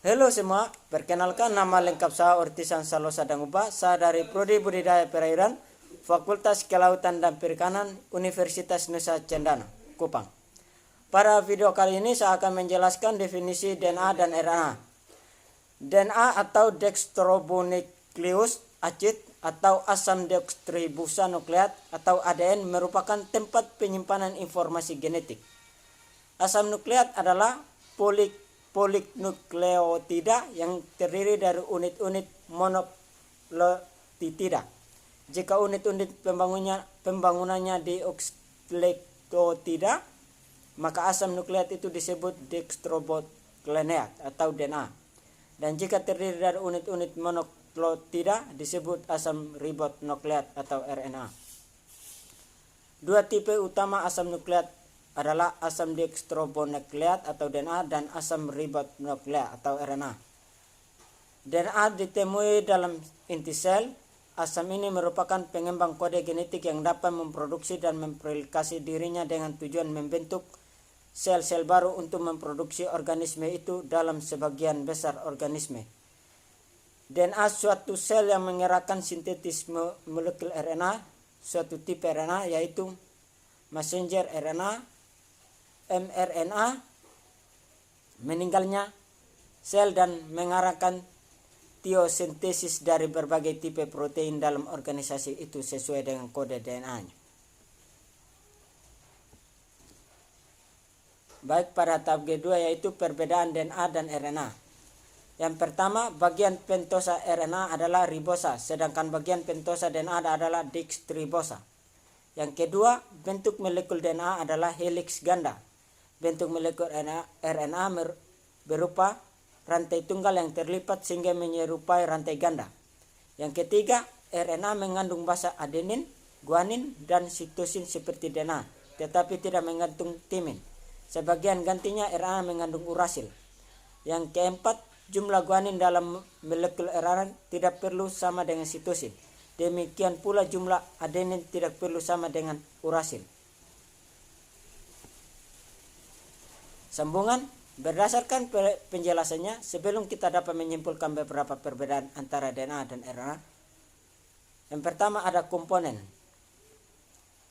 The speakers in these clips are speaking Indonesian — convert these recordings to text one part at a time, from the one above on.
Halo semua, perkenalkan nama lengkap saya Ortisan Salosa Danguba. Saya dari Prodi Budidaya Perairan, Fakultas Kelautan dan Perikanan, Universitas Nusa Cendana, Kupang. Pada video kali ini saya akan menjelaskan definisi DNA dan RNA. DNA atau dextrobonukleus acid atau asam deoksiribosonukleat atau ADN merupakan tempat penyimpanan informasi genetik. Asam nukleat adalah polinukleotida yang terdiri dari unit-unit monopeptida. Jika unit-unit pembangunannya deoksiribosonukleotida, maka asam nukleat itu disebut dextrobonukleat atau DNA. Dan jika terdiri dari unit-unit monopeptida disebut asam ribonukleat atau RNA. Dua tipe utama asam nukleat adalah asam dextrobonukleat atau DNA dan asam ribonukleat atau RNA. DNA ditemui dalam inti sel. Asam ini merupakan pengembang kode genetik yang dapat memproduksi dan memprodukasi dirinya dengan tujuan membentuk sel-sel baru untuk memproduksi organisme itu dalam sebagian besar organisme. DNA suatu sel yang mengerahkan sintetis molekul RNA, suatu tipe RNA yaitu messenger RNA, mRNA, meninggalnya sel dan mengarahkan teosintesis dari berbagai tipe protein dalam organisasi itu sesuai dengan kode DNA-nya. Baik, pada tahap kedua yaitu perbedaan DNA dan RNA. Yang pertama, bagian pentosa RNA adalah ribosa, sedangkan bagian pentosa DNA adalah deoksiribosa. Yang kedua, bentuk molekul DNA adalah helix ganda. Bentuk molekul RNA berupa rantai tunggal yang terlipat sehingga menyerupai rantai ganda. Yang ketiga, RNA mengandung basa adenin, guanin, dan sitosin seperti DNA, tetapi tidak mengandung timin. Sebagian gantinya RNA mengandung urasil. Yang keempat, jumlah guanin dalam molekul RNA tidak perlu sama dengan sitosin. Demikian pula jumlah adenin tidak perlu sama dengan urasil. Sambungan, berdasarkan penjelasannya, sebelum kita dapat menyimpulkan beberapa perbedaan antara DNA dan RNA. Yang pertama ada komponen.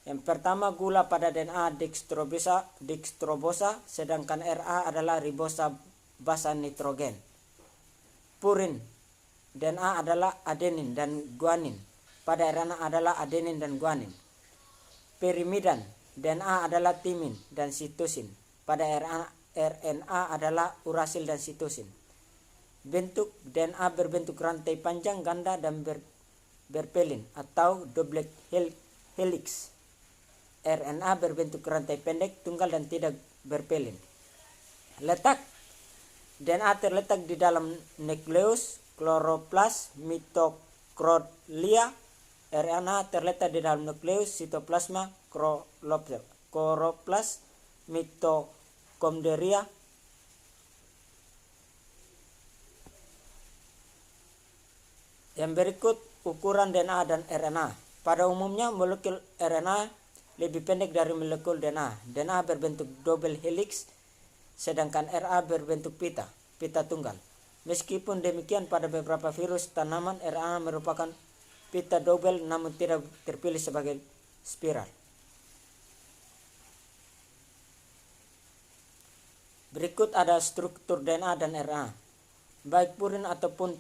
Yang pertama, gula pada DNA dextrobosa, sedangkan RNA adalah ribosa basa nitrogen. Purin, DNA adalah adenin dan guanin. Pada RNA adalah adenin dan guanin. Pirimidan, DNA adalah timin dan sitosin. Pada RNA adalah urasil dan sitosin. Bentuk DNA berbentuk rantai panjang, ganda, dan berpelin atau double helix. RNA berbentuk rantai pendek, tunggal, dan tidak berpelin. Letak DNA terletak di dalam nukleus, kloroplas, mitokondria. RNA terletak di dalam nukleus, sitoplasma, kloroplas, mitokondria. Yang berikut ukuran DNA dan RNA. Pada umumnya molekul RNA lebih pendek dari molekul DNA. DNA berbentuk double helix, sedangkan RNA berbentuk pita tunggal. Meskipun demikian, pada beberapa virus tanaman RNA merupakan pita double namun tidak terpilih sebagai spiral. Berikut ada struktur DNA dan RNA. Baik purin ataupun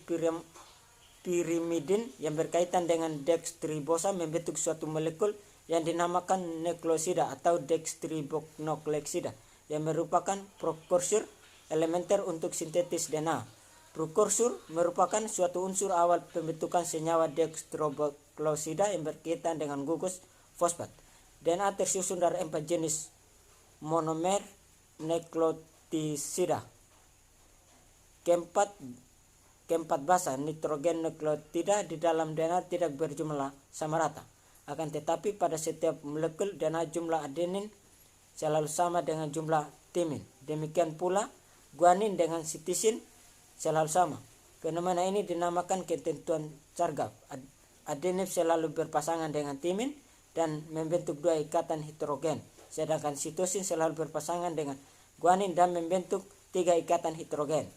pirimidin yang berkaitan dengan dextribosa membentuk suatu molekul yang dinamakan nukleosida atau dextribonukleosida yang merupakan prekursor elementer untuk sintetis DNA. Prekursor merupakan suatu unsur awal pembentukan senyawa dextribonukleosida yang berkaitan dengan gugus fosfat. DNA tersusun dari 4 jenis monomer nukleosida. Keempat basa nitrogen nukleotida di dalam DNA tidak berjumlah sama rata. Akan tetapi pada setiap molekul DNA jumlah adenin selalu sama dengan jumlah timin. Demikian pula guanin dengan sitosin selalu sama. Fenomena ini dinamakan ketentuan Chargaff. Adenin selalu berpasangan dengan timin dan membentuk 2 ikatan hidrogen, sedangkan sitosin selalu berpasangan dengan guanin dan membentuk 3 ikatan hidrogen.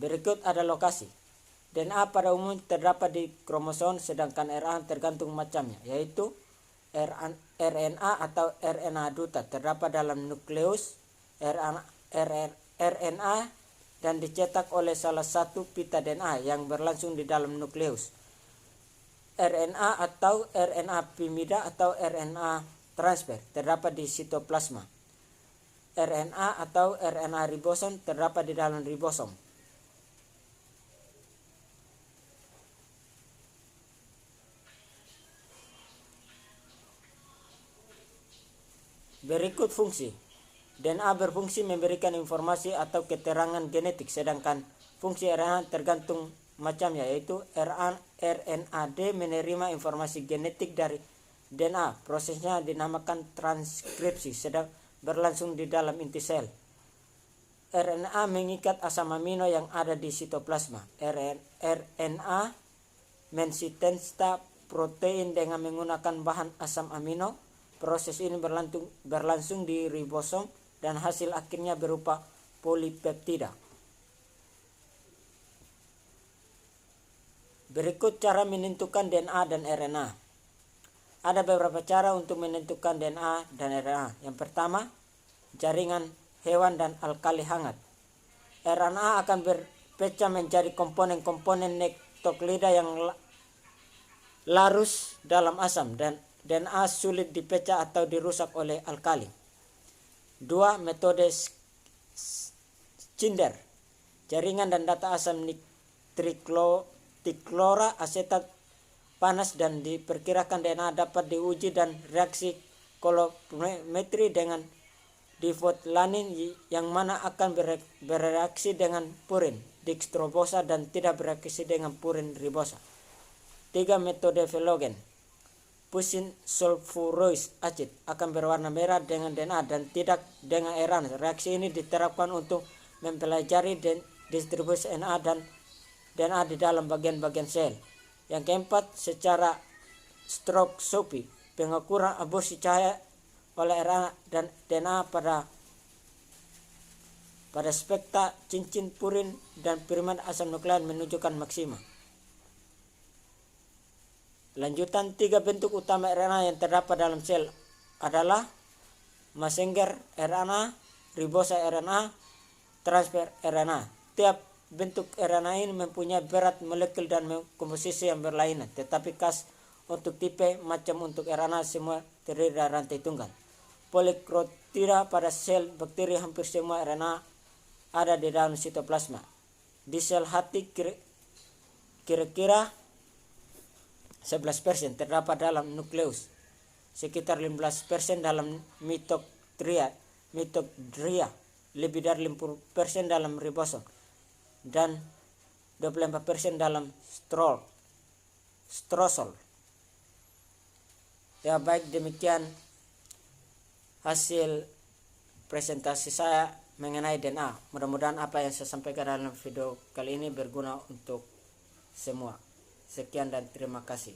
Berikut ada lokasi. DNA pada umumnya terdapat di kromosom, sedangkan RNA tergantung macamnya, yaitu RNA atau RNA duta terdapat dalam nukleus RNA dan dicetak oleh salah satu pita DNA yang berlangsung di dalam nukleus. RNA atau RNA pimida atau RNA transfer terdapat di sitoplasma. RNA atau RNA ribosom terdapat di dalam ribosom. Berikut fungsi. DNA berfungsi memberikan informasi atau keterangan genetik, sedangkan fungsi RNA tergantung macamnya, yaitu RNAD menerima informasi genetik dari DNA. Prosesnya dinamakan transkripsi, sedang berlangsung di dalam inti sel. RNA mengikat asam amino yang ada di sitoplasma. RNA mensintesis protein dengan menggunakan bahan asam amino. Proses ini berlangsung di ribosom dan hasil akhirnya berupa polipeptida. Berikut cara menentukan DNA dan RNA. Ada beberapa cara untuk menentukan DNA dan RNA. Yang pertama, jaringan hewan dan alkali hangat. RNA akan berpecah menjadi komponen-komponen nukleida yang larut dalam asam, dan DNA sulit dipecah atau dirusak oleh alkali. 2. Metode Schinder. Jaringan dan data asam triklora asetat panas dan diperkirakan DNA dapat diuji dan reaksi kolorimetri dengan difotlanin yang mana akan bereaksi dengan purin dextrobosa dan tidak bereaksi dengan purin ribosa. 3. Metode Velogen. Pusin sulfurous acid akan berwarna merah dengan DNA dan tidak dengan RNA. Reaksi ini diterapkan untuk mempelajari distribusi DNA dan DNA di dalam bagian-bagian sel. Yang keempat, secara spektroskopi, pengukuran aborsi cahaya oleh RNA dan DNA pada spektra cincin purin dan piriman asam nukleat menunjukkan maksima. Lanjutan, 3 bentuk utama RNA yang terdapat dalam sel adalah messenger RNA, ribosa RNA, transfer RNA. Tiap bentuk RNA ini mempunyai berat molekul dan komposisi yang berlainan, tetapi khas untuk tipe macam untuk RNA semua terdiri dari rantai tunggal. Polikrotidia pada sel bakteri hampir semua RNA ada di dalam sitoplasma. Di sel hati kira-kira 11% terdapat dalam nukleus, sekitar 15% dalam mitokondria, lebih dari 50% dalam ribosom, dan 25% dalam strosol. Ya baik, demikian hasil presentasi saya mengenai DNA. Mudah-mudahan apa yang saya sampaikan dalam video kali ini berguna untuk semua. Sekian dan terima kasih.